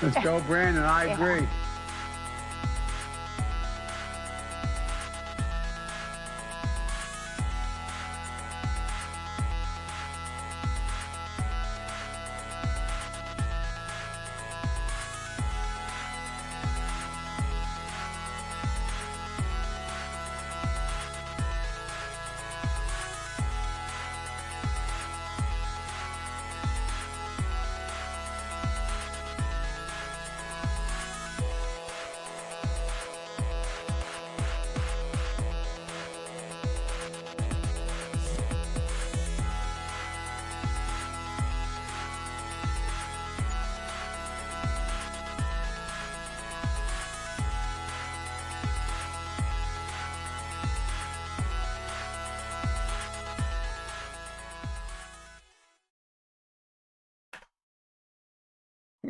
Let's go, Brandon. I agree.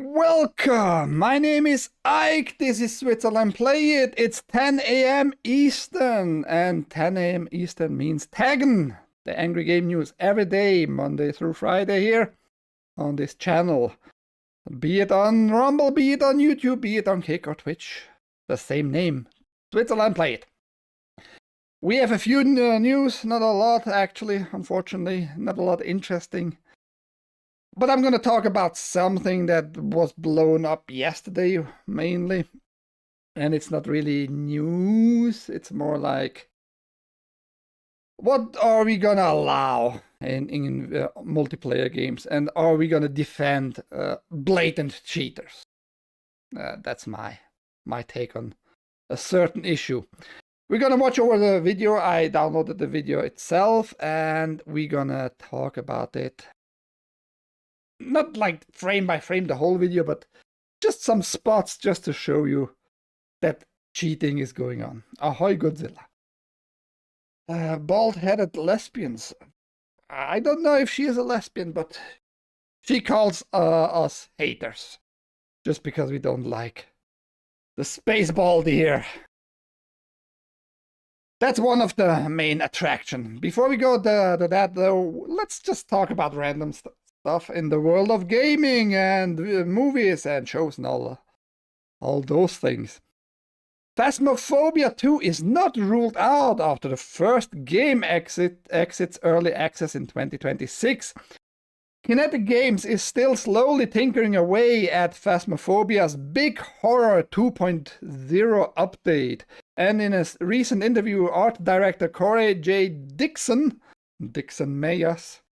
Welcome! My name is Ike. This is Switzerland Play It. It's 10 a.m. Eastern, and 10 a.m. Eastern means TAGN, the Angry Game News, every day, Monday through Friday here on this channel. Be it on Rumble, be it on YouTube, be it on Kick or Twitch. The same name, Switzerland Play It. We have a few news, not a lot actually, unfortunately, not a lot interesting. But I'm going to talk about something that was blown up yesterday, mainly. And it's not really news, it's more like, what are we going to allow in multiplayer games? And are we going to defend blatant cheaters? That's my take on a certain issue. We're going to watch over the video. I downloaded the video itself, and we're going to talk about it. Not like frame by frame the whole video, but just some spots just to show you that cheating is going on. Ahoy Godzilla. Bald-headed lesbians. I don't know if she is a lesbian, but she calls us haters. Just because we don't like the space baldy here. That's one of the main attractions. Before we go to that though, let's just talk about random stuff in the world of gaming and movies and shows and all those things. Phasmophobia 2 is not ruled out after the first game exits early access in 2026. Kinetic Games is still slowly tinkering away at Phasmophobia's Big Horror 2.0 update. And in a recent interview, art director Corey J. Dixon Mayas,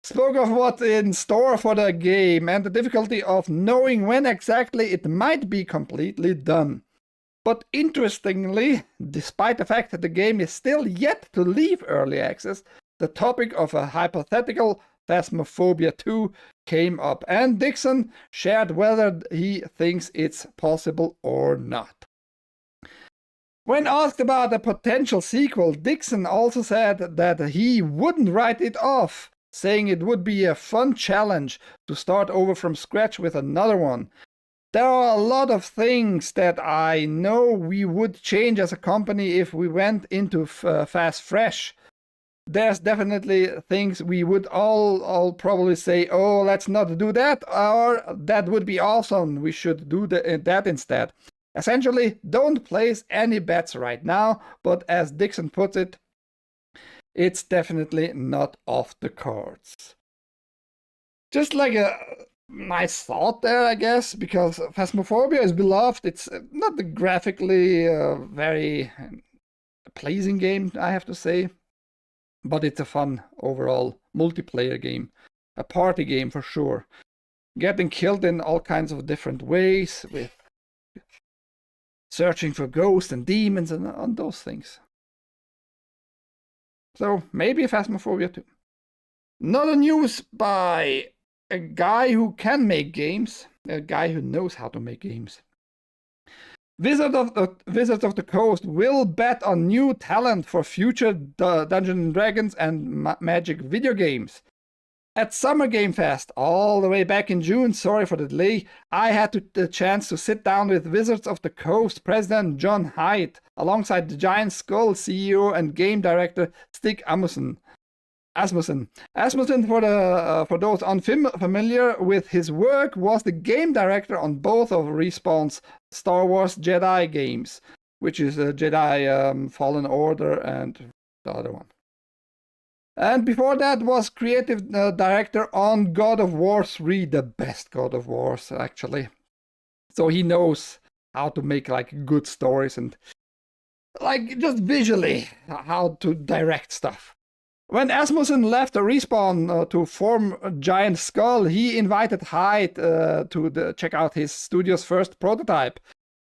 spoke of what's in store for the game and the difficulty of knowing when exactly it might be completely done. But interestingly, despite the fact that the game is still yet to leave early access, the topic of a hypothetical Phasmophobia 2 came up, and Dixon shared whether he thinks it's possible or not. When asked about a potential sequel, Dixon also said that he wouldn't write it off, saying it would be a fun challenge to start over from scratch with another one. There are a lot of things that I know we would change as a company if we went into Fast Fresh. There's definitely things we would all probably say, oh, let's not do that, or that would be awesome, we should do that instead. Essentially, don't place any bets right now, but as Dixon puts it, it's definitely not off the cards. Just like a nice thought there, I guess, because Phasmophobia is beloved. It's not the graphically very pleasing game, I have to say, but it's a fun overall multiplayer game, a party game for sure. Getting killed in all kinds of different ways, with searching for ghosts and demons and on those things. So maybe Phasmophobia 2. Another news by a guy who can make games, a guy who knows how to make games. Wizards of the Coast will bet on new talent for future Dungeons & Dragons and Magic video games. At Summer Game Fest, all the way back in June, sorry for the delay, I had the chance to sit down with Wizards of the Coast President John Haidt, alongside the Giant Skull CEO and game director Stig Amundsen. Asmussen. Asmussen, for those unfamiliar with his work, was the game director on both of Respawn's Star Wars Jedi games, which is Jedi Fallen Order and the other one. And before that was creative director on God of War 3, the best God of Wars, actually. So he knows how to make like good stories and like just visually how to direct stuff. When Asmussen left Respawn to form Giant Skull, he invited Hyde to check out his studio's first prototype.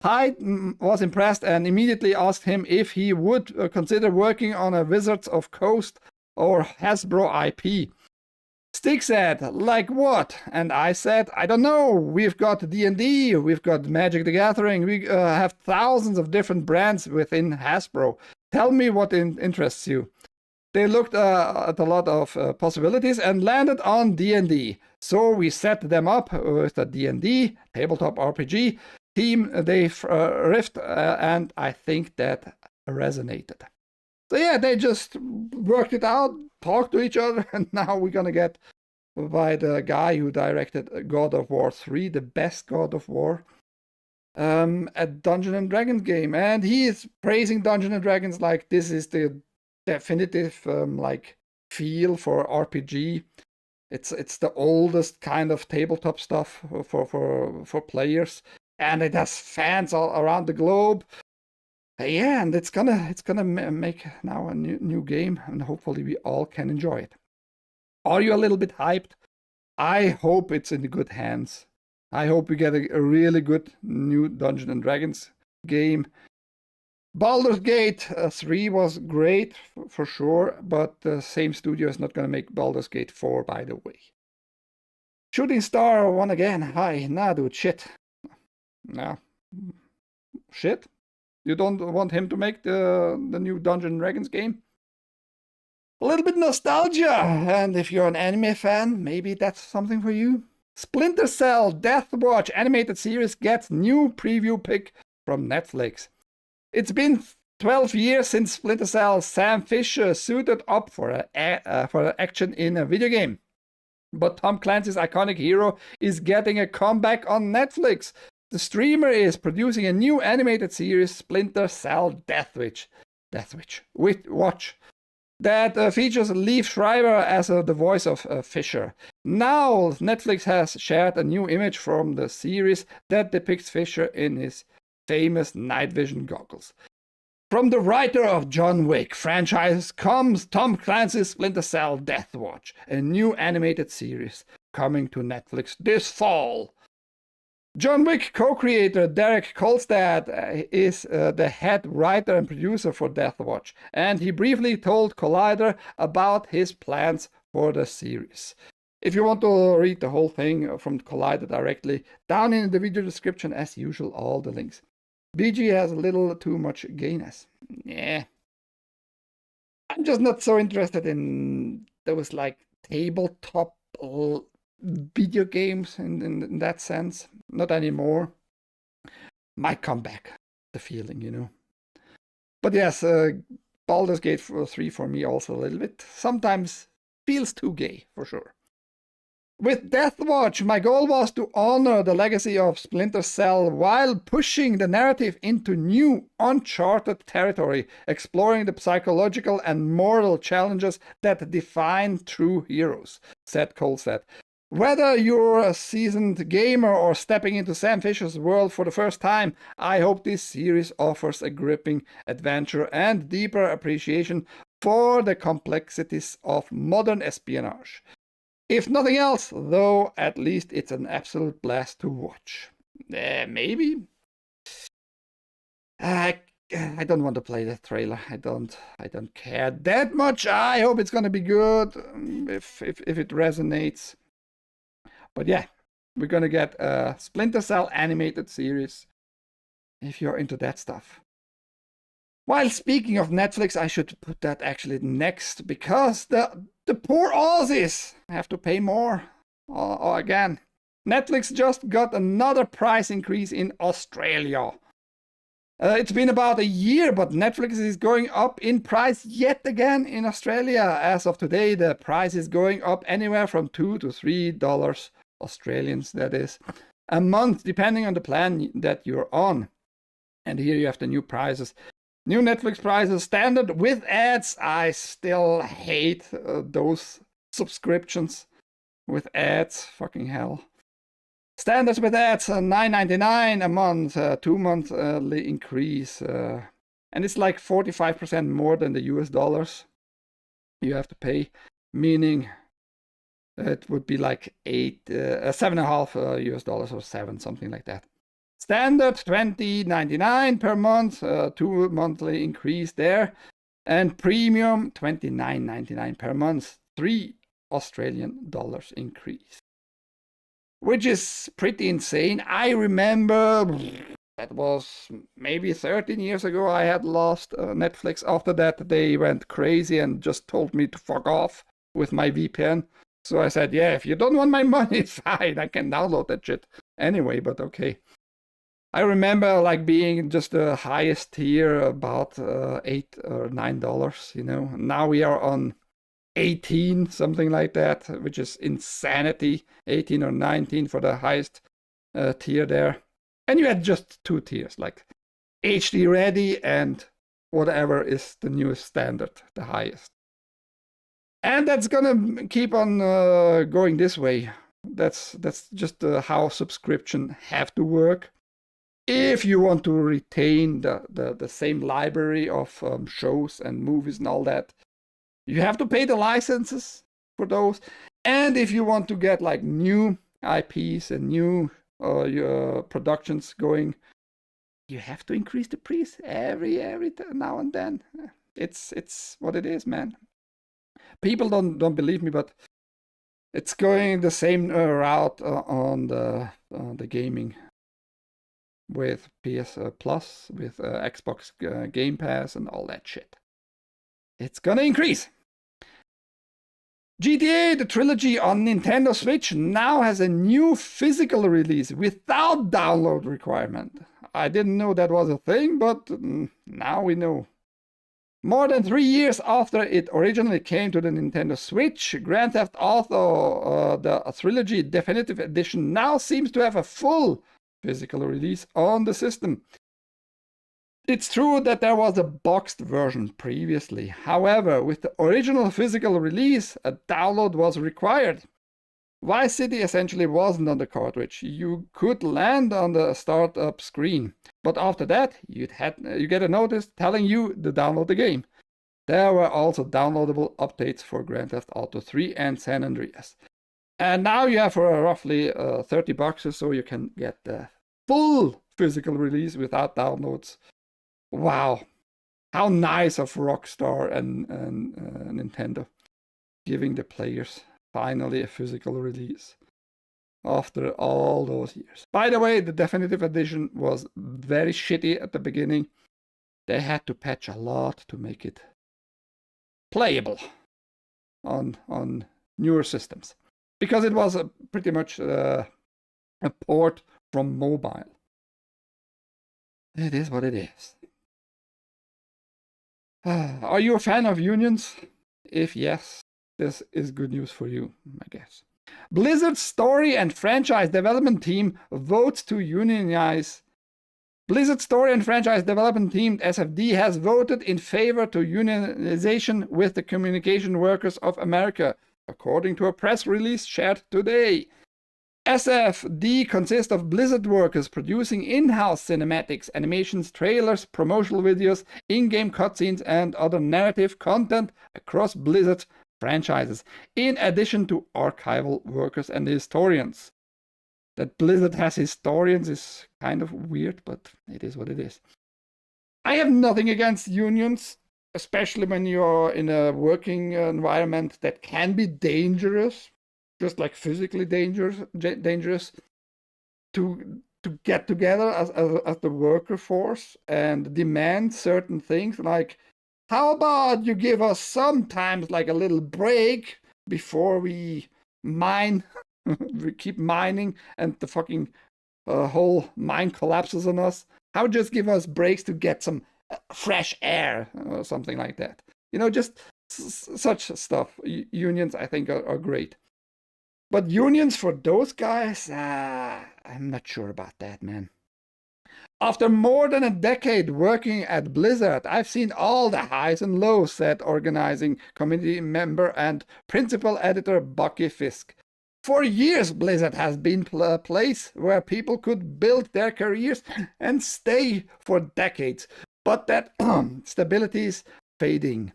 Hyde was impressed and immediately asked him if he would consider working on a Wizards of Coast or Hasbro IP. Stick said, like what? And I said, I don't know. We've got D&D, we've got Magic the Gathering, we have thousands of different brands within Hasbro. Tell me what interests you. They looked at a lot of possibilities and landed on D&D. So we set them up with a D&D, tabletop RPG team. They riffed and I think that resonated. So yeah, they just worked it out, talked to each other, and now we're gonna get by the guy who directed God of War 3, the best God of War, a Dungeons and Dragons game. And he is praising Dungeons and Dragons like this is the definitive like feel for RPG. It's the oldest kind of tabletop stuff for players, and it has fans all around the globe. Yeah, and it's gonna make now a new game, and hopefully we all can enjoy it. Are you a little bit hyped? I hope it's in good hands. I hope we get a really good new Dungeons and Dragons game. Baldur's Gate 3 was great for sure, but the same studio is not gonna make Baldur's Gate 4, by the way. Shooting Star won again. Hi, nah, dude, shit. Nah, shit. You don't want him to make the new Dungeons and Dragons game? A little bit nostalgia, and if you're an anime fan, maybe that's something for you. Splinter Cell Deathwatch animated series gets new preview pick from Netflix. It's been 12 years since Splinter Cell Sam Fisher suited up for action in a video game. But Tom Clancy's iconic hero is getting a comeback on Netflix. The streamer is producing a new animated series, Splinter Cell Deathwatch, that features Liev Schreiber as the voice of Fisher. Now, Netflix has shared a new image from the series that depicts Fisher in his famous night vision goggles. From the writer of John Wick franchise comes Tom Clancy's Splinter Cell Deathwatch, a new animated series coming to Netflix this fall. John Wick co-creator Derek Kolstad is the head writer and producer for Deathwatch, and he briefly told Collider about his plans for the series. If you want to read the whole thing from Collider directly, down in the video description, as usual, all the links. BG has a little too much gayness. Yeah. I'm just not so interested in those like tabletop video games in that sense. Not anymore. Might come back, the feeling, you know. But yes, Baldur's Gate 3 for me also a little bit. Sometimes feels too gay, for sure. With Deathwatch, my goal was to honor the legacy of Splinter Cell while pushing the narrative into new, uncharted territory, exploring the psychological and moral challenges that define true heroes, said Kolstad. Whether you're a seasoned gamer or stepping into Sam Fisher's world for the first time, I hope this series offers a gripping adventure and deeper appreciation for the complexities of modern espionage. If nothing else, though, at least it's an absolute blast to watch. Maybe? I don't want to play the trailer. I don't care that much. I hope it's gonna be good, if it resonates. But yeah, we're gonna get a Splinter Cell animated series if you're into that stuff. While speaking of Netflix, I should put that actually next, because the poor Aussies have to pay more. Again, Netflix just got another price increase in Australia. It's been about a year, but Netflix is going up in price yet again in Australia. As of today, the price is going up anywhere from $2 to $3 Australians, that is, a month, depending on the plan that you're on. And here you have the new prices. New Netflix prices, standard with ads. I still hate those subscriptions with ads. Fucking hell. Standards with ads, $9.99 a month, 2 monthly increase. And it's like 45% more than the US dollars you have to pay, meaning it would be like 7.5 US dollars or 7, something like that. Standard $20.99 per month, 2 monthly increase there. And premium $29.99 per month, 3 Australian dollars increase. Which is pretty insane. I remember that was maybe 13 years ago I had lost Netflix. After that, they went crazy and just told me to fuck off with my VPN. So I said, yeah, if you don't want my money, it's fine. I can download that shit anyway, but okay. I remember like being just the highest tier, about $8 or $9, you know. Now we are on 18, something like that, which is insanity. 18 or 19 for the highest tier there. And you had just 2 tiers, like HD ready and whatever is the newest standard, the highest. And that's gonna keep on going this way. That's just how subscription have to work. If you want to retain the same library of shows and movies and all that, you have to pay the licenses for those. And if you want to get like new IPs and new productions going, you have to increase the price every now and then. It's what it is, man. People don't believe me, but it's going the same route on the gaming with PS Plus, with Xbox Game Pass and all that shit. It's gonna increase. GTA, the trilogy on Nintendo Switch, now has a new physical release without download requirement. I didn't know that was a thing, but now we know. More than 3 years after it originally came to the Nintendo Switch, Grand Theft Auto, the Trilogy Definitive Edition, now seems to have a full physical release on the system. It's true that there was a boxed version previously. However, with the original physical release, a download was required. Vice City essentially wasn't on the cartridge. You could land on the startup screen, but after that, you get a notice telling you to download the game. There were also downloadable updates for Grand Theft Auto 3 and San Andreas. And now you have for roughly $30 or so, you can get the full physical release without downloads. Wow, how nice of Rockstar and Nintendo giving the players finally a physical release after all those years. By the way, the definitive edition was very shitty at the beginning. They had to patch a lot to make it playable on newer systems, because it was pretty much a port from mobile. It is what it is. Are you a fan of unions? If yes, this is good news for you, I guess. Blizzard's story and franchise development team votes to unionize. Blizzard's story and franchise development team, SFD, has voted in favor to unionization with the Communication Workers of America, according to a press release shared today. SFD consists of Blizzard workers producing in-house cinematics, animations, trailers, promotional videos, in-game cutscenes, and other narrative content across Blizzard franchises, in addition to archival workers and historians. That Blizzard has historians is kind of weird, but it is what it is. I have nothing against unions, especially when you're in a working environment that can be dangerous. Just like physically dangerous, to get together as the worker force and demand certain things, like, how about you give us sometimes like a little break before we mine, we keep mining and the fucking whole mine collapses on us. How just give us breaks to get some fresh air or something like that? You know, just such stuff. Unions, I think, are great. But unions for those guys, I'm not sure about that, man. After more than a decade working at Blizzard, I've seen all the highs and lows, said organizing committee member and principal editor Bucky Fisk. For years, Blizzard has been a place where people could build their careers and stay for decades, but that stability is fading.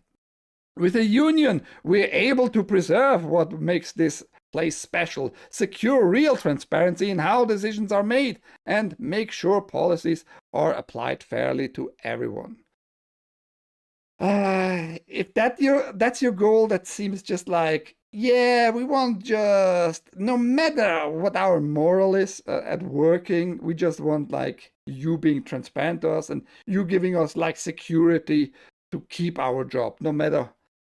With a union, we're able to preserve what makes this place special, secure real transparency in how decisions are made, and make sure policies are applied fairly to everyone. If that's your goal, that seems just like, yeah, we want just, no matter what our moral is at working, we just want like you being transparent to us and you giving us like security to keep our job, no matter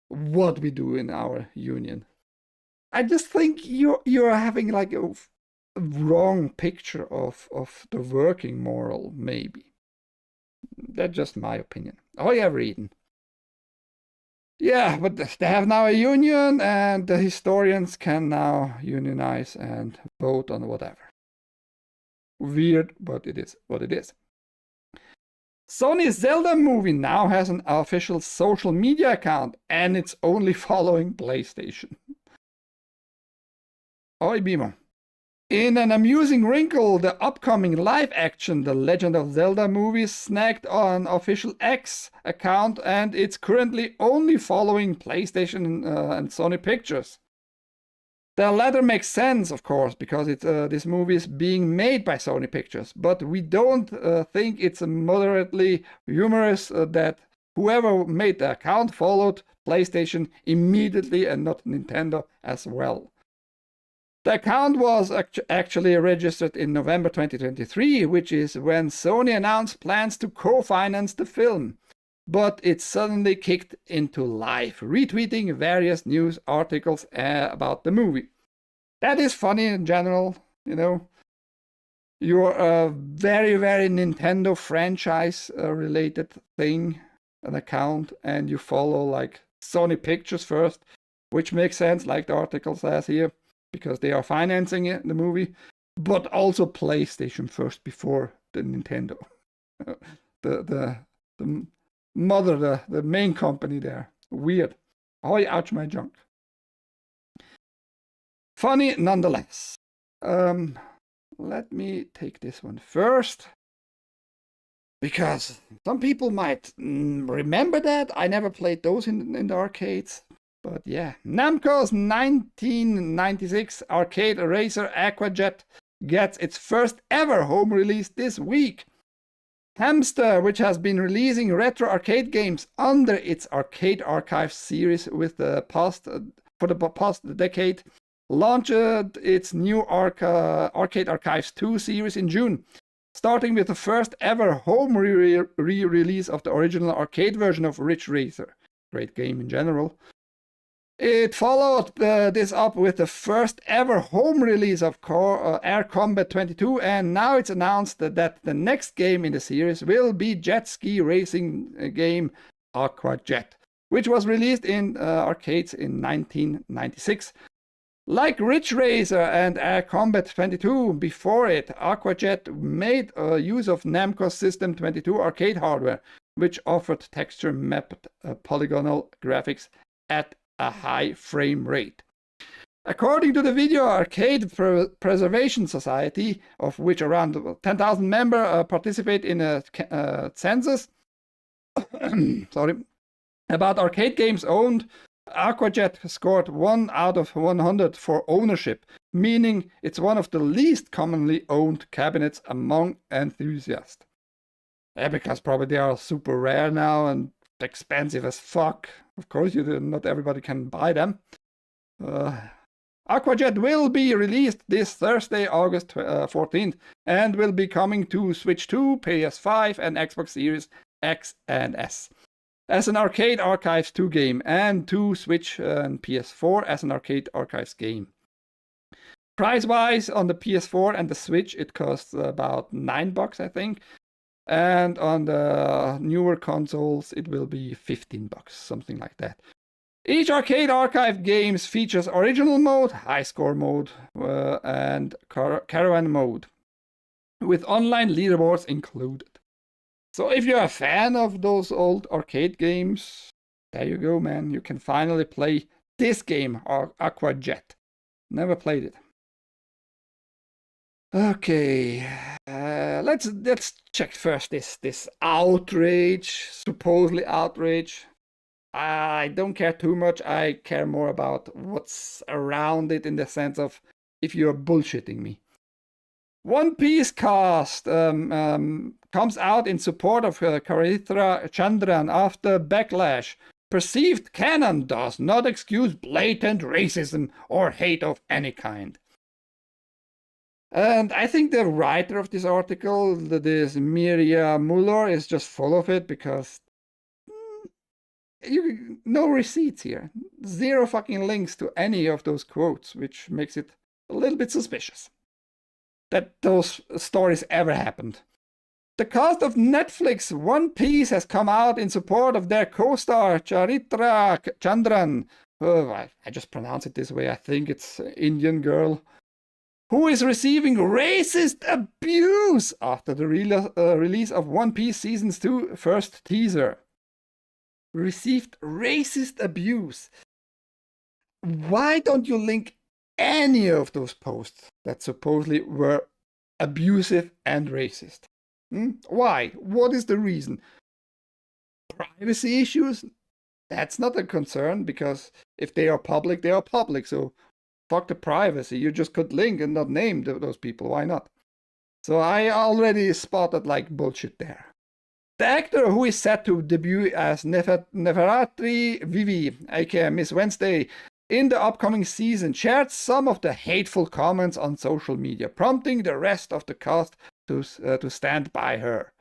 what we do in our union. I just think you're having like a wrong picture of the working moral, maybe. That's just my opinion. Oh yeah, reading. Yeah, but they have now a union, and the historians can now unionize and vote on whatever. Weird, but it is what it is. Sony's Zelda movie now has an official social media account, and it's only following PlayStation. Oi, Bimo. In an amusing wrinkle, the upcoming live-action The Legend of Zelda movie snagged an official X account, and it's currently only following PlayStation and Sony Pictures. The latter makes sense, of course, because this movie is being made by Sony Pictures, but we don't think it's moderately humorous that whoever made the account followed PlayStation immediately and not Nintendo as well. The account was actually registered in November 2023, which is when Sony announced plans to co-finance the film. But it suddenly kicked into life, retweeting various news articles about the movie. That is funny in general, you know. You're a very, very Nintendo franchise related thing, an account, and you follow like Sony Pictures first, which makes sense, like the article says here, because they are financing it, the movie, but also PlayStation first before the Nintendo. the mother, the main company there. Weird. Oh, ouch, my junk. Funny nonetheless. Let me take this one first, because some people might remember that. I never played those in the arcades. But yeah, Namco's 1996 arcade racer Aquajet gets its first ever home release this week. Hamster, which has been releasing retro arcade games under its Arcade Archives series for the past decade, launched its new Arcade Archives 2 series in June, starting with the first ever home re-release of the original arcade version of Ridge Racer. Great game in general. It followed this up with the first ever home release of Air Combat 22, and now it's announced that the next game in the series will be jet ski racing game Aquajet, which was released in arcades in 1996. Like Ridge Racer and Air Combat 22 before it, Aquajet made use of Namco's System 22 arcade hardware, which offered texture-mapped polygonal graphics at a high frame rate. According to the Video Arcade Preservation Society, of which around 10,000 members participate in a census about arcade games owned, Aquajet scored 1 out of 100 for ownership, meaning it's one of the least commonly owned cabinets among enthusiasts. Yeah, because probably they are super rare now and expensive as fuck. Of course, not everybody can buy them. Aquajet will be released this Thursday, August 14th, and will be coming to Switch 2, PS5, and Xbox Series X and S as an Arcade Archives 2 game, and to Switch and PS4 as an Arcade Archives game. Price-wise, on the PS4 and the Switch, it costs about $9, I think. And on the newer consoles, it will be $15, something like that. Each arcade archive games features original mode, high score mode, and caravan mode, with online leaderboards included. So if you're a fan of those old arcade games, there you go, man. You can finally play this game, Aqua Jet. Never played it. Okay, let's check first this outrage, supposedly outrage. I don't care too much. I care more about what's around it in the sense of if you're bullshitting me. One Piece cast comes out in support of Karithra Chandran after backlash. Perceived canon does not excuse blatant racism or hate of any kind. And I think the writer of this article, this Mirya Muller, is just full of it because no receipts here. Zero fucking links to any of those quotes, which makes it a little bit suspicious that those stories ever happened. The cast of Netflix One Piece has come out in support of their co-star Charitra Chandran. Oh, I just pronounce it this way. I think it's Indian girl. Who is receiving racist abuse after the release of One Piece Season 2 first teaser. Received racist abuse. Why don't you link any of those posts that supposedly were abusive and racist? Why? What is the reason? Privacy issues? That's not a concern, because if they are public, they are public. So fuck the privacy. You just could link and not name those people. Why not? So I already spotted like bullshit there. The actor who is set to debut as Neferatri Vivi, aka Miss Wednesday, in the upcoming season shared some of the hateful comments on social media, prompting the rest of the cast to stand by her.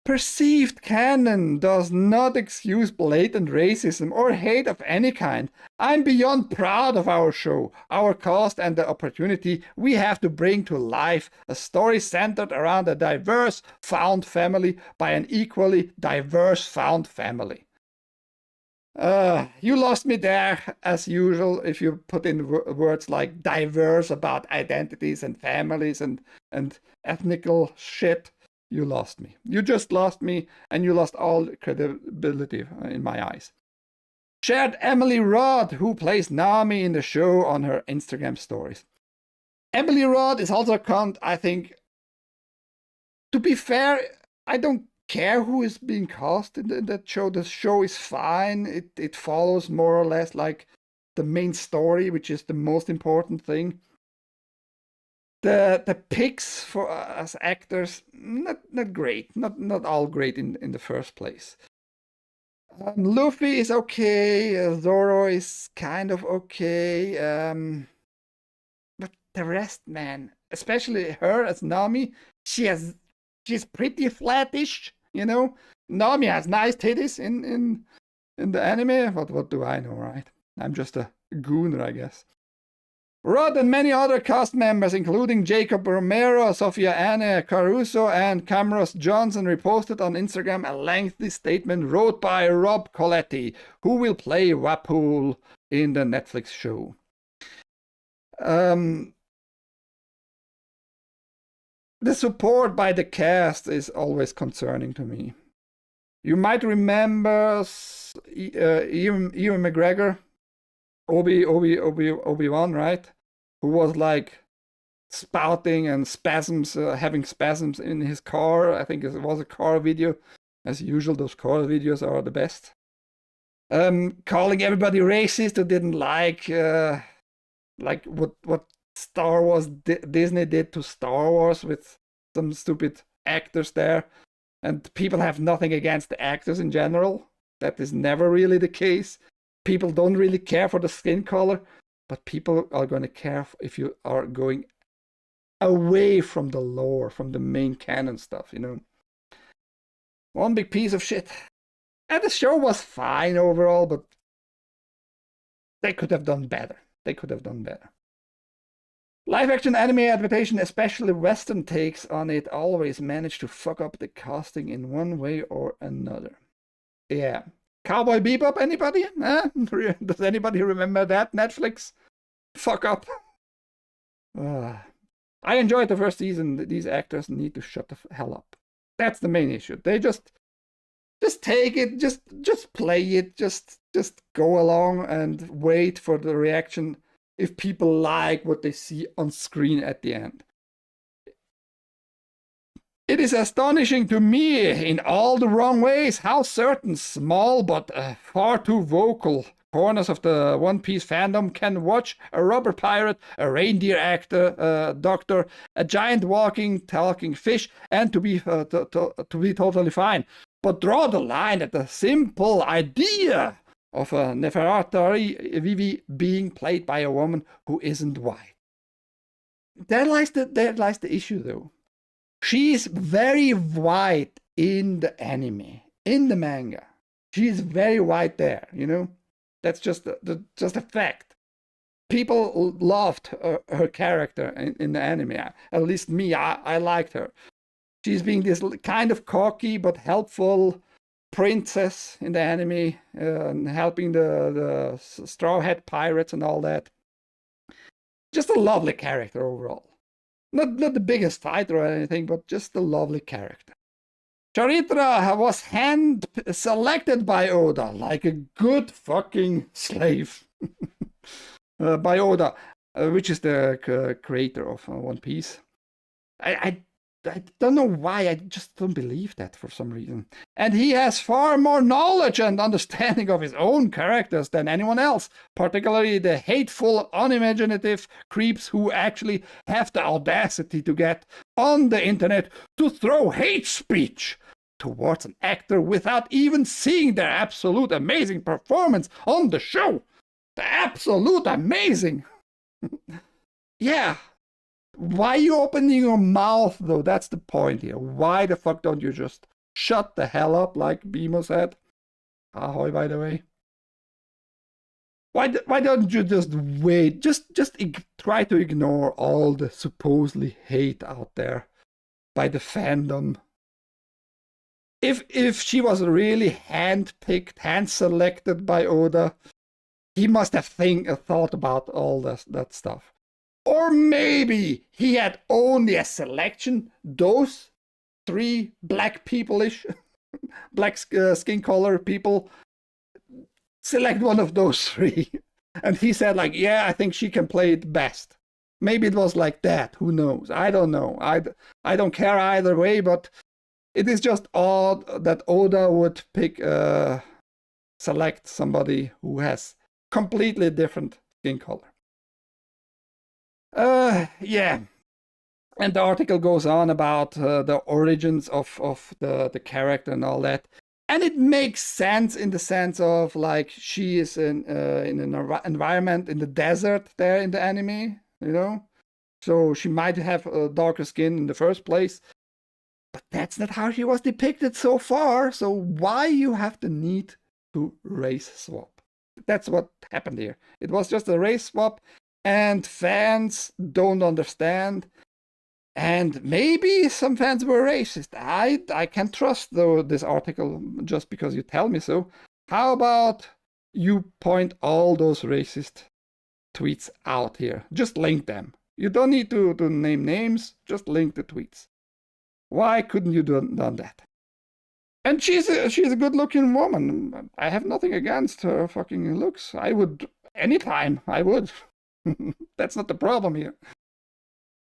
Perceived canon does not excuse blatant racism or hate of any kind. I'm beyond proud of our show, our cast, and the opportunity we have to bring to life a story centered around a diverse found family by an equally diverse found family. You lost me there, as usual, if you put in words like diverse about identities and families and ethnical shit. You lost me. You just lost me, and you lost all credibility in my eyes. Shared Emily Rod, who plays Nami in the show, on her Instagram stories. Emily Rod is also a cunt, I think. To be fair, I don't care who is being cast in that show. The show is fine. It follows more or less like the main story, which is the most important thing. The picks for as actors, not great, not all great in the first place. Luffy is okay, Zoro is kind of okay, but the rest, man, especially her as Nami, she's pretty flattish, you know. Nami has nice titties in the anime, but what do I know, right? I'm just a gooner, I guess. Rod and many other cast members, including Jacob Romero, Sophia Anne Caruso, and Camrose Johnson, reposted on Instagram a lengthy statement wrote by Rob Coletti, who will play Wapol in the Netflix show. The support by the cast is always concerning to me. You might remember Ewan McGregor, Obi-Wan, right? Who was like spouting and spasms, having spasms in his car. I think it was a car video. As usual, those car videos are the best. Calling everybody racist who didn't like what Star Wars Disney did to Star Wars with some stupid actors there. And people have nothing against the actors in general. That is never really the case. People don't really care for the skin color, but people are going to care if you are going away from the lore, from the main canon stuff, you know. One big piece of shit. And the show was fine overall, but they could have done better. They could have done better. Live-action anime adaptation, especially Western takes on it, always manage to fuck up the casting in one way or another. Yeah. Cowboy Bebop, anybody? Does anybody remember that? Netflix? Fuck up. I enjoyed the first season. These actors need to shut the hell up. That's the main issue. They just take it, just play it, just go along and wait for the reaction if people like what they see on screen at the end. It is astonishing to me in all the wrong ways how certain small but far too vocal corners of the One Piece fandom can watch a rubber pirate, a reindeer actor, a doctor, a giant walking, talking fish, and to be totally fine. But draw the line at the simple idea of a Nefertari Vivi being played by a woman who isn't white. There lies the issue, though. She's very white in the anime, in the manga. She's very white there, you know? That's just a fact. People loved her character in the anime. At least me, I liked her. She's being this kind of cocky but helpful princess in the anime, helping the Straw Hat Pirates and all that. Just a lovely character overall. Not the biggest fighter or anything, but just a lovely character. Charitra was hand-selected by Oda like a good fucking slave. By Oda, which is the creator of One Piece. I don't know why, I just don't believe that for some reason. And he has far more knowledge and understanding of his own characters than anyone else, particularly the hateful, unimaginative creeps who actually have the audacity to get on the internet to throw hate speech towards an actor without even seeing their absolute amazing performance on the show. The absolute amazing. Yeah. Why are you opening your mouth, though? That's the point here. Why the fuck don't you just shut the hell up, like Bimo said? Ahoy, by the way. Why don't you just wait? Just try to ignore all the supposedly hate out there by the fandom. If she was really hand-picked, hand-selected by Oda, he must have thought about all that stuff. Or maybe he had only a selection, those 3 black people-ish, black skin color people, select one of those 3. And he said like, yeah, I think she can play it best. Maybe it was like that, who knows? I don't know. I don't care either way, but it is just odd that Oda would select somebody who has completely different skin color. Yeah. And the article goes on about the origins of the character and all that. And it makes sense in the sense of like she is in an environment in the desert there in the anime, you know? So she might have a darker skin in the first place. But that's not how she was depicted so far. So why you have the need to race swap? That's what happened here. It was just a race swap. And fans don't understand. And maybe some fans were racist. I can't trust though this article just because you tell me so. How about you point all those racist tweets out here? Just link them. You don't need to name names. Just link the tweets. Why couldn't you done that? And she's a good-looking woman. I have nothing against her fucking looks. I would anytime. I would. That's not the problem here.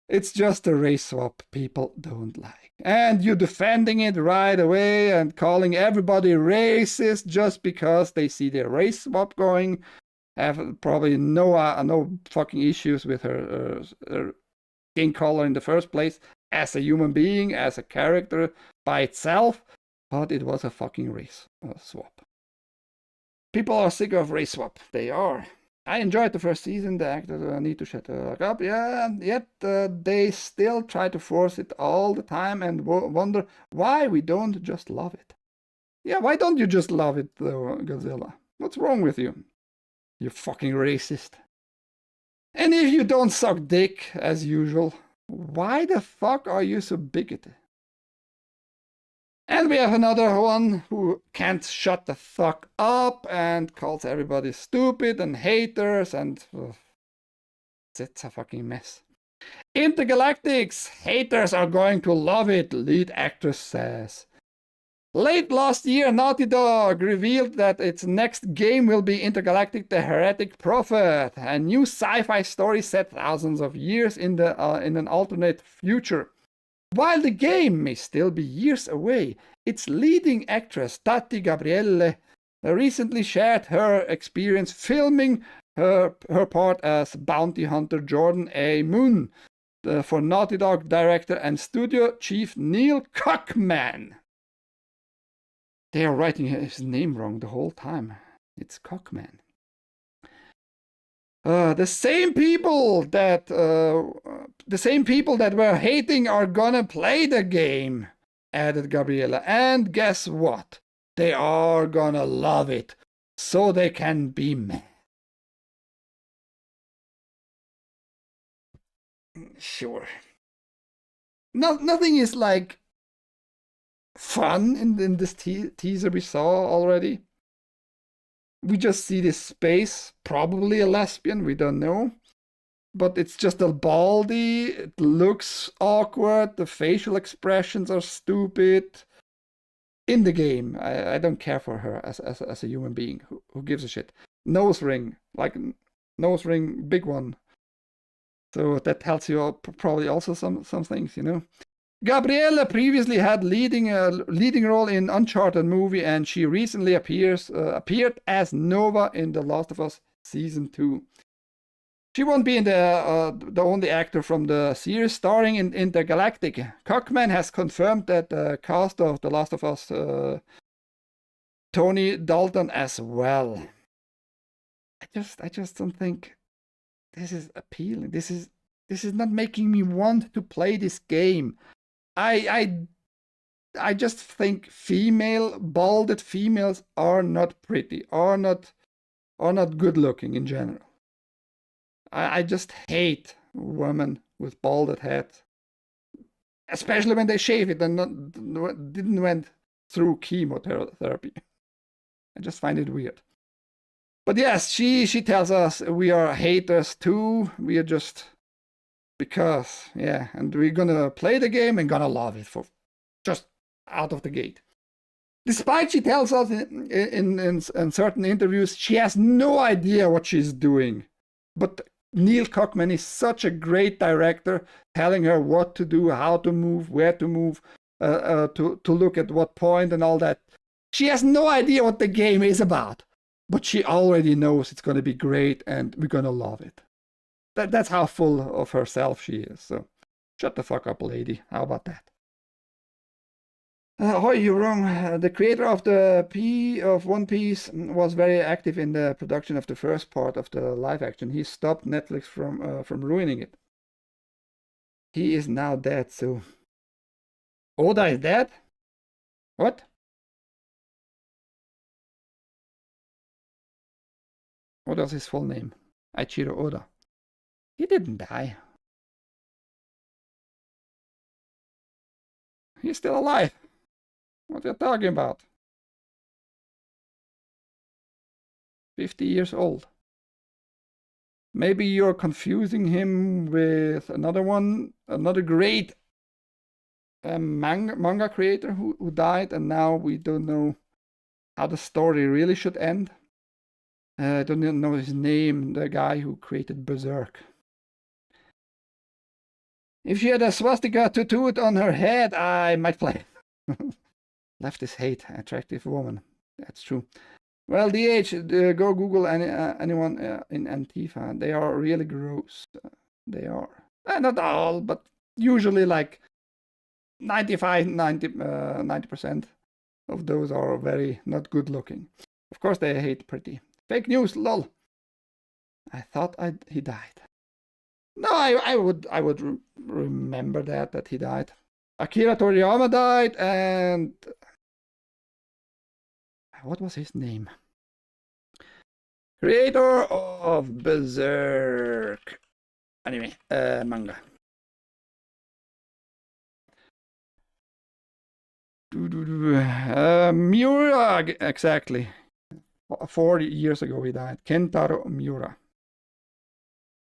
It's just a race swap people don't like. And you defending it right away and calling everybody racist just because they see the race swap going. Have probably no fucking issues with her skin color in the first place. As a human being, as a character by itself. But it was a fucking race swap. People are sick of race swap. They are. I enjoyed the first season. The actors need to shut the fuck up. Yeah, and yet they still try to force it all the time and wonder why we don't just love it. Yeah, why don't you just love it, though, Godzilla? What's wrong with you? You fucking racist. And if you don't suck dick, as usual, why the fuck are you so bigoted? And we have another one who can't shut the fuck up and calls everybody stupid and haters, and it's a fucking mess. Intergalactics, haters are going to love it, lead actress says. Late last year, Naughty Dog revealed that its next game will be Intergalactic: The Heretic Prophet, a new sci-fi story set thousands of years in an alternate future. While the game may still be years away, its leading actress, Tati Gabrielle, recently shared her experience filming her part as bounty hunter Jordan A. Moon for Naughty Dog director and studio chief Neil Cockman. They are writing his name wrong the whole time. It's Cockman. The same people that were hating are gonna play the game, added Gabriella. And guess what? They are gonna love it, so they can be mad. Sure. Nothing is like fun in this teaser we saw already. We just see this space, probably a lesbian, we don't know. But it's just a baldy, it looks awkward, the facial expressions are stupid. In the game, I don't care for her as a human being. Who gives a shit? Nose ring, like nose ring, big one. So that tells you probably also some things, you know. Gabriella previously had leading role in Uncharted movie, and she recently appeared as Nova in The Last of Us Season 2. She won't be the only actor from the series starring in Intergalactic. Cockman has confirmed that the cast of The Last of Us Tony Dalton as well. I just don't think this is appealing. This is not making me want to play this game. I just think balded females are not pretty, are not good looking in general. I just hate women with balded heads, especially when they shave it and didn't went through chemotherapy. I just find it weird. But yes, she tells us we are haters too. We are just because, yeah, and we're gonna play the game and gonna love it for just out of the gate. Despite she tells us in certain interviews she has no idea what she's doing. But Neil Cockman is such a great director, telling her what to do, how to move, where to move, to look at what point and all that. She has no idea what the game is about, but she already knows it's gonna be great and we're gonna love it. That's how full of herself she is. So shut the fuck up, lady. How about that? Hoy, you're wrong. The creator of of One Piece was very active in the production of the first part of the live action. He stopped Netflix from ruining it. He is now dead, so Oda is dead? What? What was his full name? Eiichiro Oda. He didn't die. He's still alive. What are you talking about? 50 years old. Maybe you're confusing him with another great manga creator who died, and now we don't know how the story really should end. I don't even know his name, the guy who created Berserk. If she had a swastika tattooed on her head, I might play. Leftists hate attractive women. That's true. Well, DH, go Google anyone in Antifa. They are really gross. They are. Not all, but usually like 90% of those are very not good looking. Of course, they hate pretty. Fake news, lol. I thought he died. No, I would remember that he died. Akira Toriyama died, and what was his name? Creator of Berserk. Anyway, manga. Miura, exactly. 40 years ago he died. Kentaro Miura.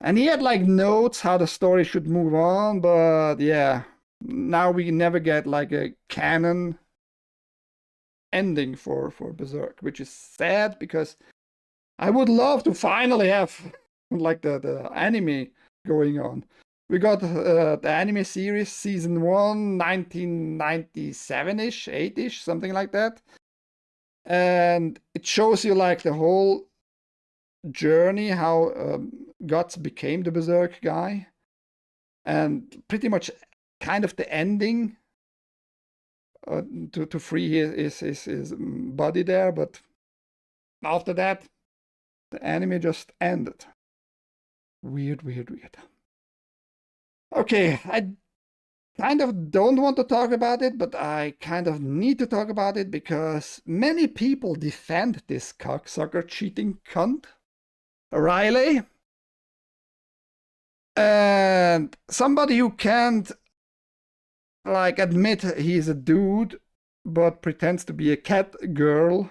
And he had like notes how the story should move on, but yeah, now we never get like a canon ending for Berserk, which is sad because I would love to finally have like the anime going on. We got the anime series season 1, 1997-ish, 8-ish, something like that. And it shows you like the whole journey, how Guts became the Berserk guy. And pretty much kind of the ending to free his body there. But after that, the anime just ended. Weird. Okay, I kind of don't want to talk about it, but I kind of need to talk about it because many people defend this cocksucker cheating cunt, Riley. And somebody who can't like admit he's a dude but pretends to be a cat girl.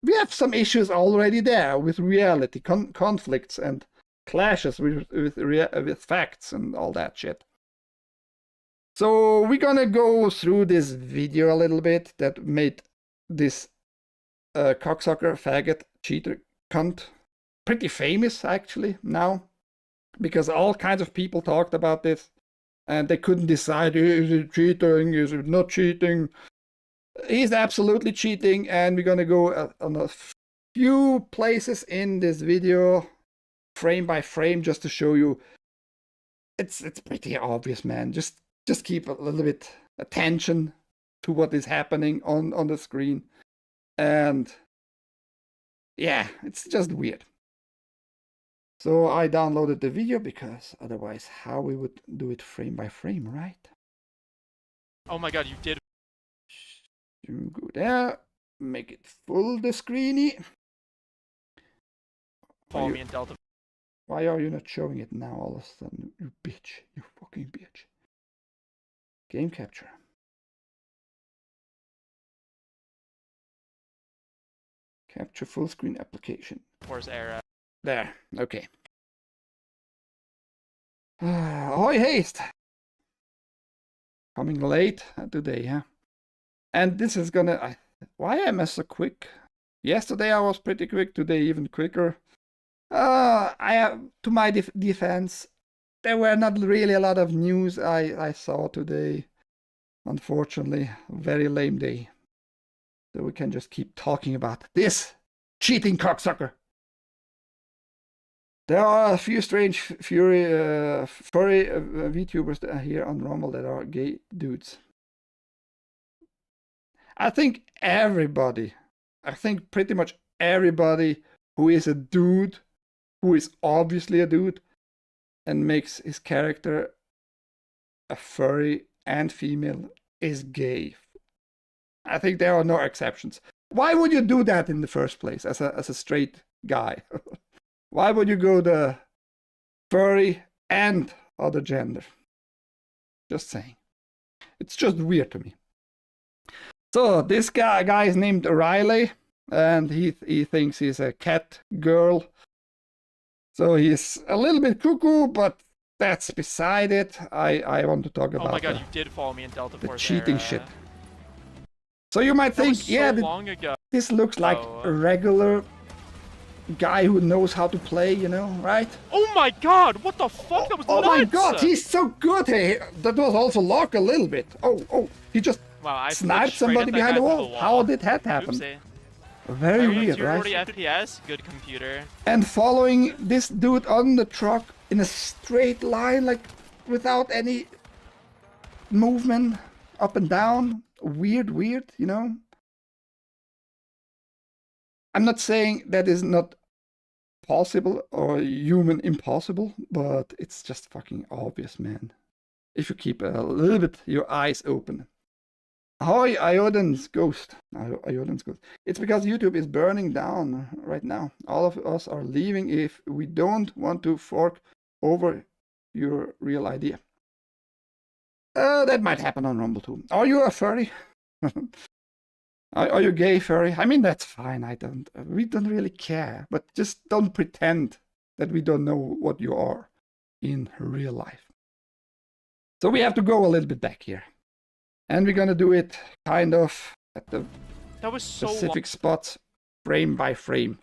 We have some issues already there with reality, conflicts and clashes with facts and all that shit. So we're gonna go through this video a little bit that made this cocksucker, faggot, cheater, cunt pretty famous actually now, because all kinds of people talked about this and they couldn't decide, is it cheating, is it not cheating? He's absolutely cheating, and we're gonna go on a few places in this video frame by frame just to show you it's pretty obvious, man. Just keep a little bit attention to what is happening on the screen. And yeah, it's just weird. So I downloaded the video because otherwise how we would do it frame by frame, right? Oh my god, you did. You go there, make it full the screeny. Follow me in Delta. Why are you not showing it now all of a sudden? You bitch. You fucking bitch. Game capture. Capture full screen application. Where's Era? There. Okay. Ahoy haste. Coming late today, huh? And this is gonna... why am I so quick? Yesterday I was pretty quick, today even quicker. I have, to my defense, there were not really a lot of news I saw today. Unfortunately, very lame day. So we can just keep talking about this cheating cocksucker. There are a few strange furry VTubers here on Rumble that are gay dudes. I think pretty much everybody who is a dude, who is obviously a dude, and makes his character a furry and female, is gay. I think there are no exceptions. Why would you do that in the first place as a straight guy? Why would you go the furry and other gender? Just saying. It's just weird to me. So this guy is named Riley, and he thinks he's a cat girl. So he's a little bit cuckoo, but that's beside it. I want to talk about. Oh my god, you did follow me in Delta the Force cheating Era. shit. So you might think, so yeah, long ago. this looks like a regular guy who knows how to play, you know, right? Oh my god, what the fuck? That was Oh nuts! my god, he's so good! Hey, that was also locked a little bit. Oh, he just wow, sniped somebody behind the wall. How did that happen? Oopsie. Very weird, right? 40 FPS, good computer. And following this dude on the truck in a straight line, like without any movement up and down. Weird, you know? I'm not saying that is not possible or human impossible, but it's just fucking obvious, man. If you keep a little bit your eyes open. Ahoy, Iodin's ghost. Iodin's ghost. It's because YouTube is burning down right now. All of us are leaving if we don't want to fork over your real ID. That might happen on Rumble too. Are you a furry? Are you gay, furry? I mean, that's fine. We don't really care, but just don't pretend that we don't know what you are in real life. So we have to go a little bit back here. And we're gonna do it kind of at the specific spots, frame by frame.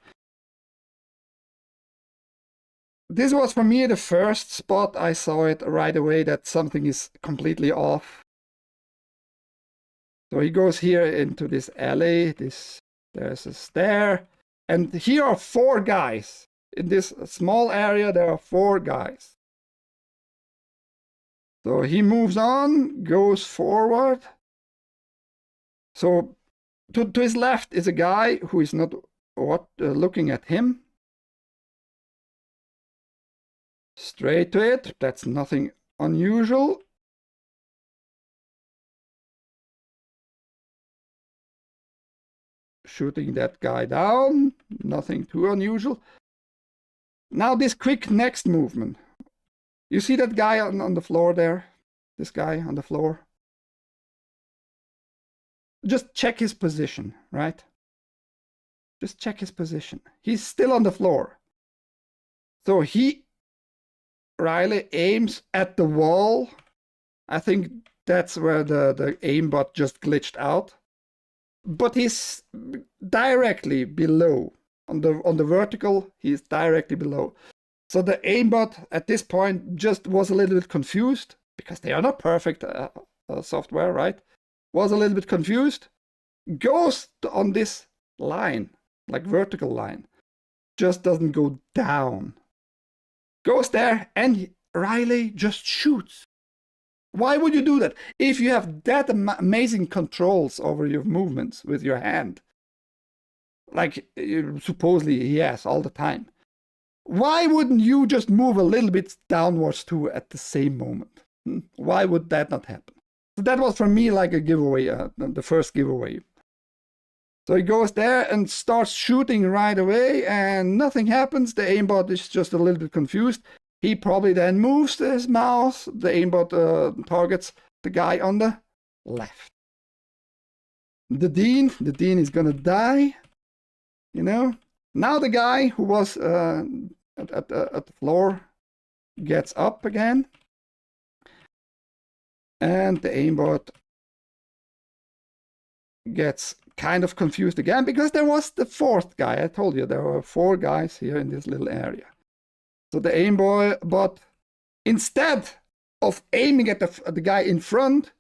This was for me the first spot I saw it right away that something is completely off. So he goes here into this alley, there's a stair, and here are 4 guys. In this small area there are 4 guys. So he moves on, goes forward. So to his left is a guy who is not looking at him. Straight to it, that's nothing unusual. Shooting that guy down, nothing too unusual. Now this quick next movement. You see that guy on the floor there? This guy on the floor? Just check his position, right? Just check his position. He's still on the floor. So Riley aims at the wall. I think that's where the aimbot just glitched out. But he's directly below. On the vertical, he's directly below. So the aimbot at this point just was a little bit confused, because they are not perfect software, right? Was a little bit confused. Goes on this line, like vertical line. Just doesn't go down. Goes there and Riley just shoots. Why would you do that? If you have that amazing controls over your movements with your hand, like supposedly he has all the time, why wouldn't you just move a little bit downwards too at the same moment? Why would that not happen? So that was for me like a giveaway, the first giveaway. So he goes there and starts shooting right away and nothing happens. The aimbot is just a little bit confused. He probably then moves his mouse. The aimbot targets the guy on the left. The Dean is gonna die, you know. Now the guy who was at the floor gets up again. And the aimbot gets kind of confused again, because there was the 4th guy. I told you there were 4 guys here in this little area. So the aimbot, instead of aiming at the guy in front,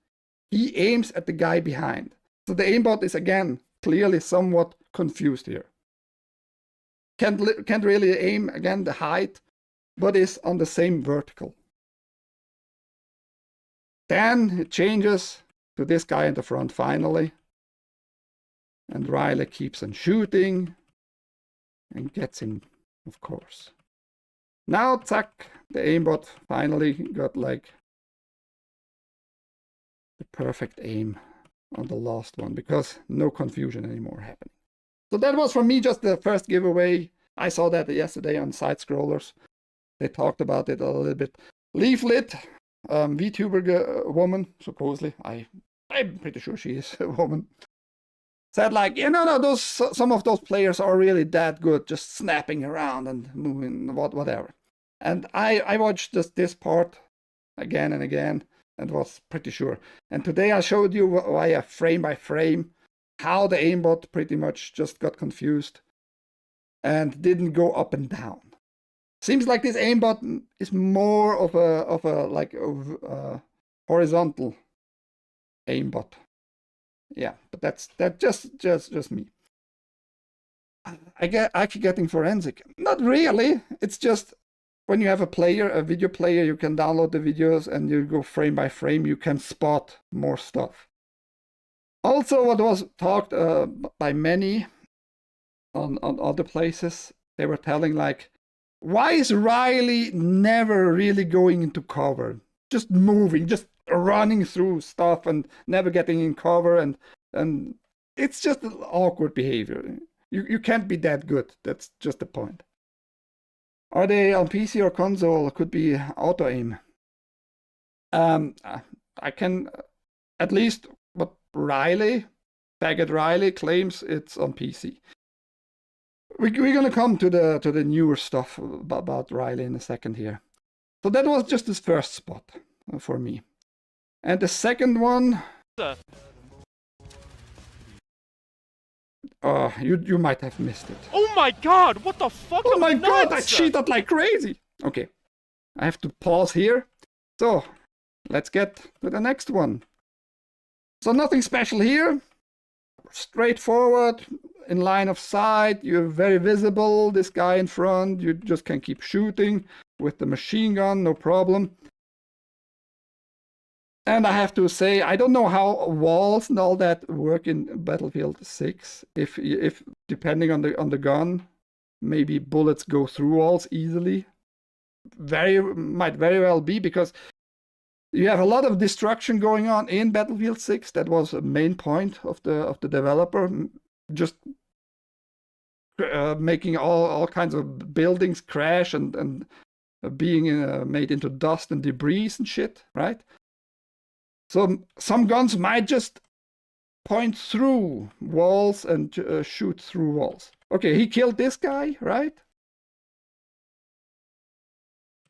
he aims at the guy behind. So the aimbot is again clearly somewhat confused here. Can't really aim again the height, but is on the same vertical. Then it changes to this guy in the front finally. And Riley keeps on shooting and gets him, of course. Now, zack, the aimbot finally got like the perfect aim on the last one, because no confusion anymore happening. So that was for me just the first giveaway. I saw that yesterday on Side Scrollers. They talked about it a little bit. Leaflet, VTuber woman, supposedly. I'm pretty sure she is a woman. Said like, no, some of those players are really that good, just snapping around and moving, whatever. And I watched this part again and again and was pretty sure. And today I showed you via frame by frame how the aimbot pretty much just got confused and didn't go up and down. Seems like this aimbot is more of a horizontal aimbot. Yeah, but that's just me. I keep getting forensic. Not really. It's just when you have a video player, you can download the videos and you go frame by frame. You can spot more stuff. Also, what was talked by many on other places, they were telling like, why is Riley never really going into cover? Just moving, just running through stuff and never getting in cover, and it's just awkward behavior. You can't be that good. That's just the point. Are they on PC or console? Could be auto aim. I can at least what Faggot Riley claims it's on PC. We're gonna come to the newer stuff about Riley in a second here. So that was just his first spot for me. And the second one, you might have missed it. Oh my god, what the fuck? Oh my god, I nuts! cheated like crazy! Okay, I have to pause here. So, let's get to the next one. So nothing special here. Straightforward, in line of sight, you're very visible, this guy in front, you just can keep shooting with the machine gun, no problem. And I have to say, I don't know how walls and all that work in Battlefield 6. If depending on the gun, maybe bullets go through walls easily. Might very well be, because you have a lot of destruction going on in Battlefield 6. That was a main point of the developer, just making all kinds of buildings crash and being made into dust and debris and shit, right? So some guns might just point through walls and shoot through walls. Okay, he killed this guy, right?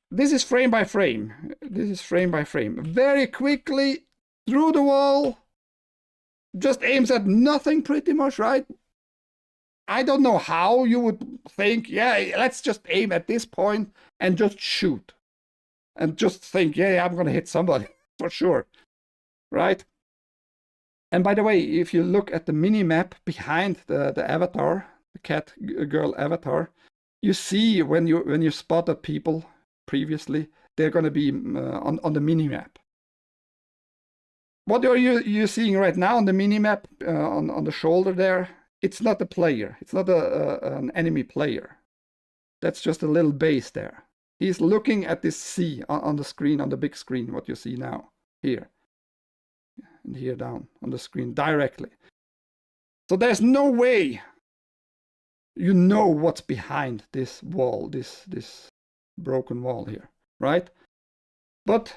This is frame by frame. This is frame by frame. Very quickly through the wall. Just aims at nothing pretty much, right? I don't know how you would think, yeah, let's just aim at this point and just shoot. And just think, yeah, I'm going to hit somebody for sure. Right? And by the way, if you look at the mini-map behind the avatar, the cat girl avatar, you see when you spotted people previously, they're going to be on the mini-map. What are you seeing right now on the mini-map on the shoulder there? It's not a player. It's not an enemy player. That's just a little base there. He's looking at this C on the screen, on the big screen, what you see now, here. And here down on the screen directly. So there's no way you know what's behind this wall, this broken wall here, right? But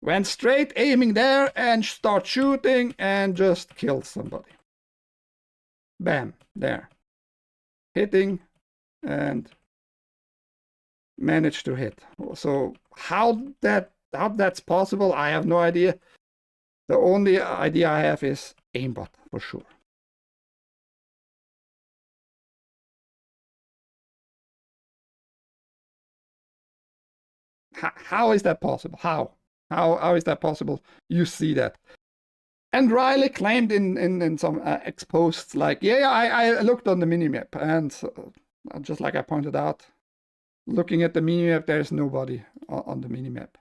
went straight, aiming there, and start shooting and just killed somebody. Bam, there. Hitting and managed to hit. So how that's possible, I have no idea. The only idea I have is aimbot, for sure. How is that possible? How is that possible? You see that. And Riley claimed in some X posts like, yeah, I looked on the minimap, and just like I pointed out, looking at the minimap, there's nobody on the minimap.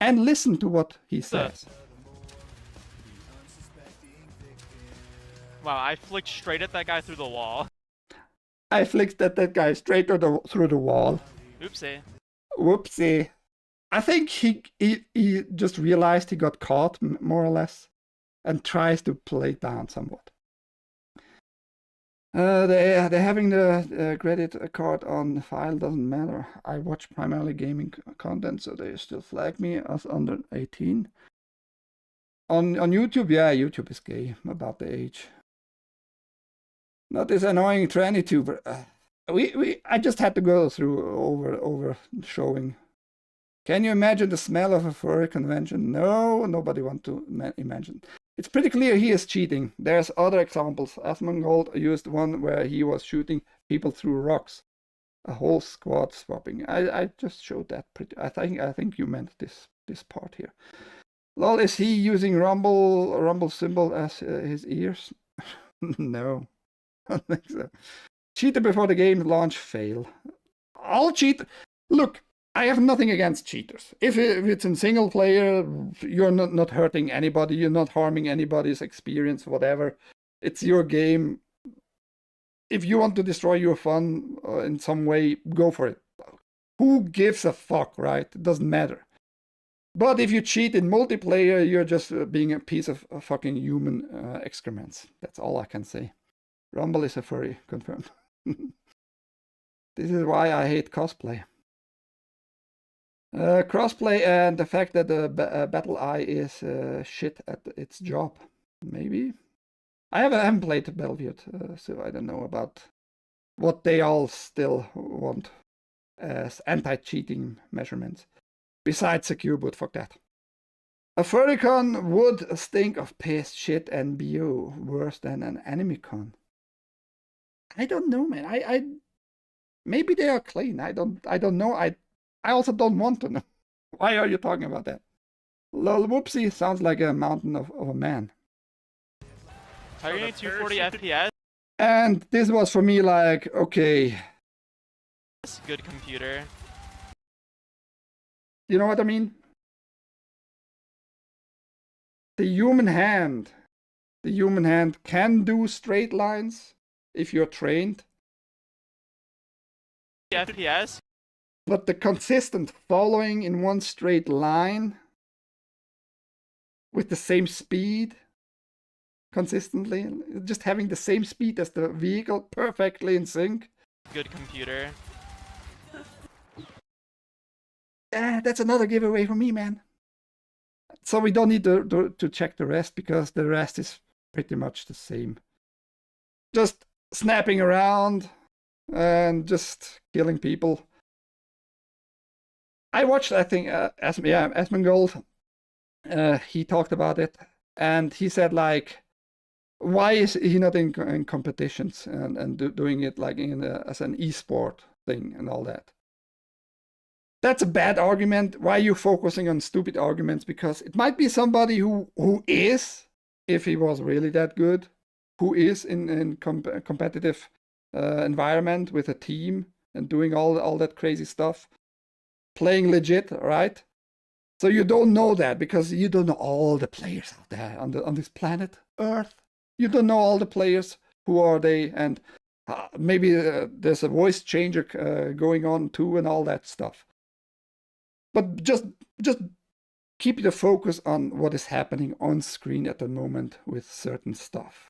And listen to what he says. Wow, I flicked straight at that guy through the wall. I flicked at that guy straight through the wall. Oopsie. Whoopsie. I think he just realized he got caught, more or less, and tries to play it down somewhat. They're having the credit card on the file, doesn't matter. I watch primarily gaming content, so they still flag me as under 18. On YouTube, yeah, YouTube is gay about the age. Not this annoying tranny tuber. I just had to go through over showing. Can you imagine the smell of a furry convention? No, nobody wants to imagine. It's pretty clear he is cheating. There's other examples. Asmongold used one where he was shooting people through rocks. A whole squad swapping. I just showed that pretty. I think you meant this part here. Lol, is he using rumble symbol as his ears? No. I don't think so. Cheated before the game launch, fail. I'll cheat. Look, I have nothing against cheaters. If it's in single player, you're not hurting anybody, you're not harming anybody's experience, whatever. It's your game. If you want to destroy your fun in some way, go for it. Who gives a fuck, right? It doesn't matter. But if you cheat in multiplayer, you're just being a piece of fucking human excrements. That's all I can say. Rumble is a furry, confirmed. This is why I hate cosplay. Crossplay and the fact that the Battle Eye is shit at its job. Maybe. I haven't played Battlefield, so I don't know about what they all still want as anti-cheating measurements. Besides secure boot, fuck that. A furrycon would stink of piss, shit, and BO worse than an animecon. I don't know, man. I maybe they are clean. I don't know. I also don't want to know. Why are you talking about that? Lol, whoopsie sounds like a mountain of a man. Targeting 240 FPS. And this was for me like, okay. Good computer. You know what I mean? The human hand can do straight lines if you're trained. FPS. But the consistent following in one straight line with the same speed consistently, just having the same speed as the vehicle perfectly in sync. Good computer. That's another giveaway for me, man. So we don't need to check the rest because the rest is pretty much the same. Just snapping around and just killing people. I watched, I think, Asmongold. He talked about it, and he said like, why is he not in competitions and doing it like as an esport thing and all that? That's a bad argument. Why are you focusing on stupid arguments? Because it might be somebody who is, if he was really that good, who is in competitive environment with a team and doing all that crazy stuff, playing legit, right? So you don't know that because you don't know all the players out there on this planet Earth. You don't know all the players. Who are they? And maybe there's a voice changer going on too and all that stuff. But just keep the focus on what is happening on screen at the moment with certain stuff.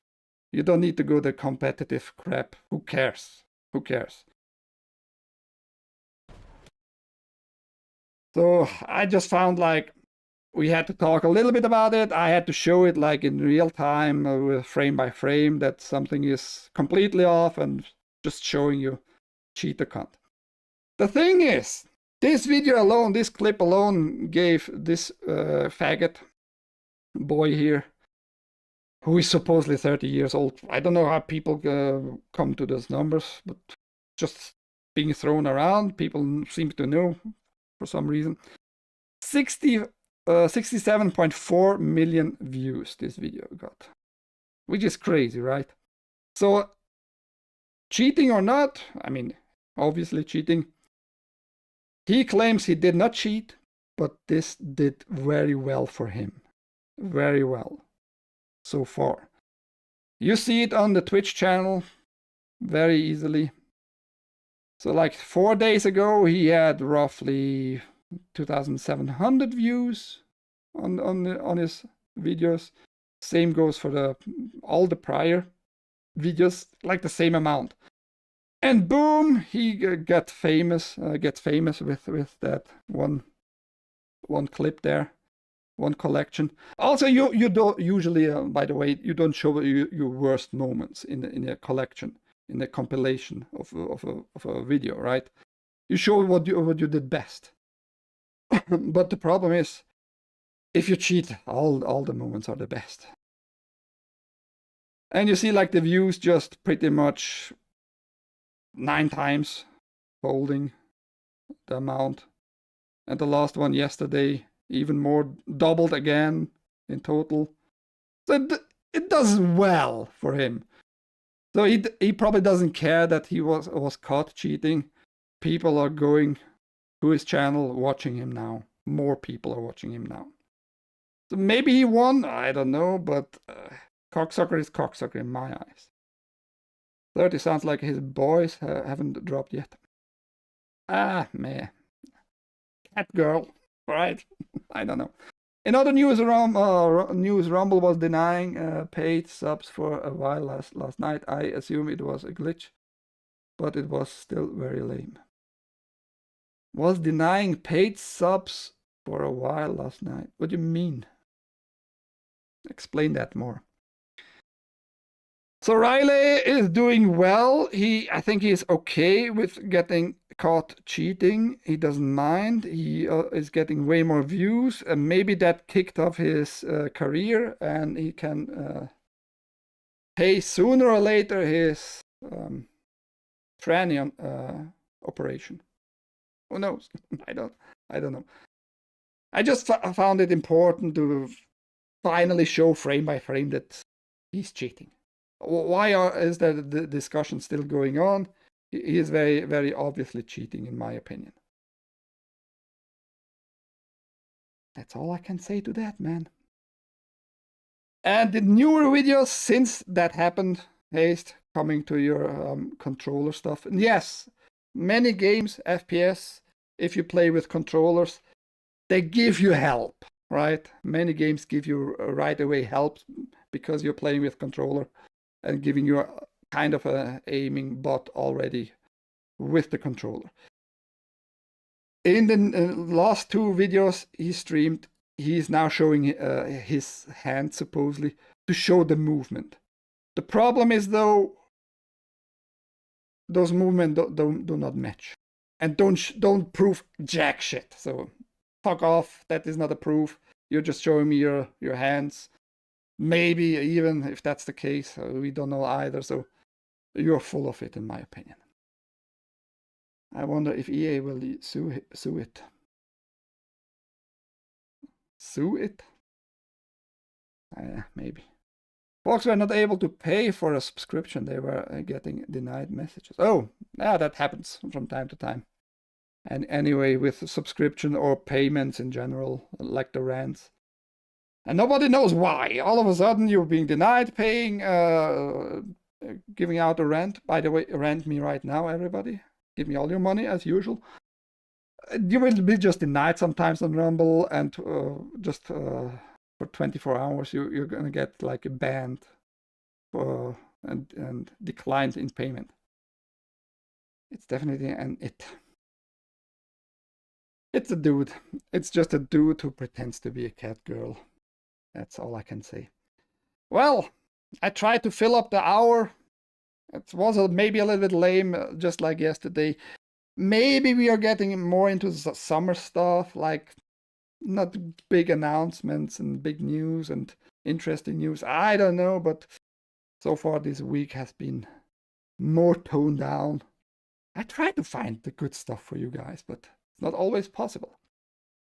You don't need to go the competitive crap. Who cares? Who cares? So I just found like we had to talk a little bit about it. I had to show it like in real time, with frame by frame, that something is completely off and just showing you cheater cunt. The thing is, this video alone, this clip alone gave this faggot boy here, who is supposedly 30 years old. I don't know how people come to those numbers, but just being thrown around, people seem to know for some reason. 67.4 million views this video got, which is crazy, right? So, cheating or not, I mean, obviously cheating. He claims he did not cheat, but this did very well for him. Very well so far. You see it on the Twitch channel very easily. So like 4 days ago, he had roughly 2,700 views on his videos. Same goes for all the prior videos, like the same amount. And boom, he gets famous with that one clip there, one collection. Also, you don't usually, by the way, you don't show your worst moments in a collection, in a compilation of a video, right? You show what you did best. But the problem is, if you cheat, all the moments are the best. And you see, like the views just pretty much 9 times holding the amount, and the last one yesterday even more, doubled again in total. So it does well for him. So he probably doesn't care that he was caught cheating. People are going to his channel watching him now. More people are watching him now. So maybe he won, I don't know, but cocksucker is cocksucker in my eyes. 30 sounds like his boys haven't dropped yet. Ah, man. Cat girl, right? I don't know. In other news, Rumble was denying paid subs for a while last night. I assume it was a glitch, but it was still very lame. Was denying paid subs for a while last night. What do you mean? Explain that more. So Riley is doing well. I think he's okay with getting caught cheating. He doesn't mind. He is getting way more views, and maybe that kicked off his career, and he can pay sooner or later his tranny operation. Who knows? I don't know. I just found it important to finally show frame by frame that he's cheating. Why is the discussion still going on? He is very, very obviously cheating, in my opinion. That's all I can say to that, man. And the newer videos since that happened, Haste, coming to your controller stuff. And yes, many games, FPS, if you play with controllers, they give you help, right? Many games give you right away help because you're playing with controller and giving you a kind of a aiming bot already with the controller. In the last two videos he streamed, he's now showing his hand supposedly to show the movement. The problem is though, those movements do not match and don't prove jack shit. So fuck off, that is not a proof. You're just showing me your hands. Maybe even if that's the case, we don't know either. So you're full of it, in my opinion. I wonder if EA will sue it. Sue it? Maybe. Folks were not able to pay for a subscription. They were getting denied messages. Oh, yeah, that happens from time to time. And anyway, with subscription or payments in general, like the rents. And nobody knows why. All of a sudden you're being denied paying, giving out a rent. By the way, rent me right now, everybody. Give me all your money as usual. You will be just denied sometimes on Rumble, and just for 24 hours you're gonna get like a banned and declined in payment. It's definitely an it. It's a dude. It's just a dude who pretends to be a cat girl. That's all I can say. Well, I tried to fill up the hour. It was maybe a little bit lame, just like yesterday. Maybe we are getting more into summer stuff, like not big announcements and big news and interesting news. I don't know, but so far this week has been more toned down. I try to find the good stuff for you guys, but it's not always possible.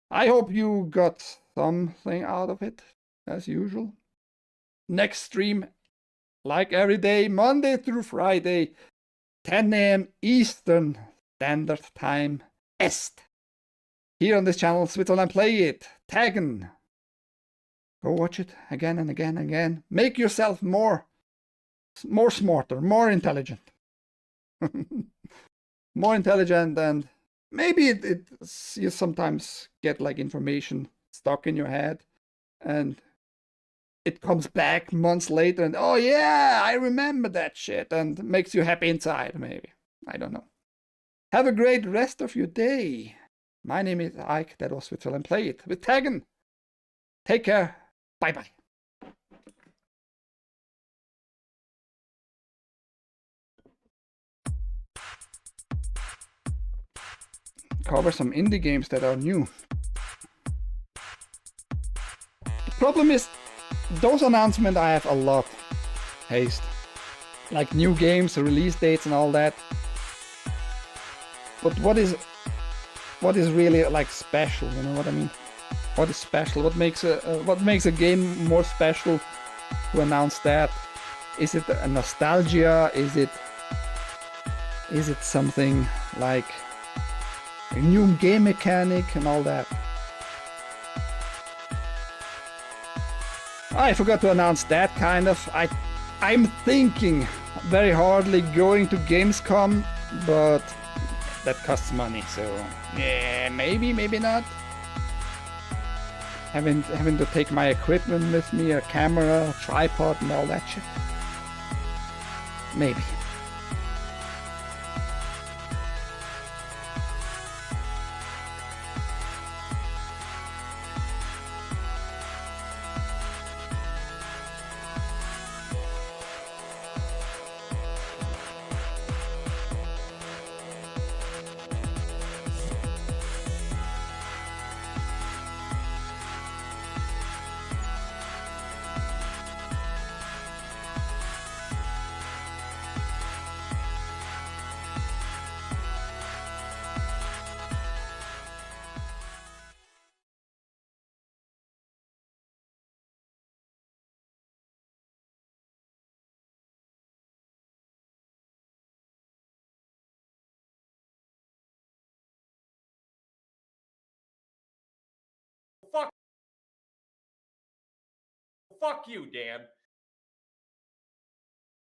I hope you got something out of it, as usual. Next stream, like every day, Monday through Friday, 10 AM Eastern Standard Time Est. Here on this channel, switzerland.playit, TAGN. Go watch it again and again and again. Make yourself more smarter, more intelligent. More intelligent, and maybe you sometimes get like information stuck in your head and it comes back months later and oh yeah, I remember that shit, and makes you happy inside, maybe. I don't know. Have a great rest of your day. My name is Ike. That was switzerland.playit with TAGN. Take care. Bye-bye. Cover some indie games that are new. The problem is, those announcements I have a lot. Haste. Like new games, release dates and all that. But what is really like special, you know what I mean? What is special? What makes a game more special to announce that? Is it a nostalgia? Is it something like a new game mechanic and all that? I forgot to announce that kind of. I'm thinking very hardly going to Gamescom, but that costs money, so yeah, maybe not. Having to take my equipment with me, a camera, a tripod and all that shit. Maybe. fuck you, Dan.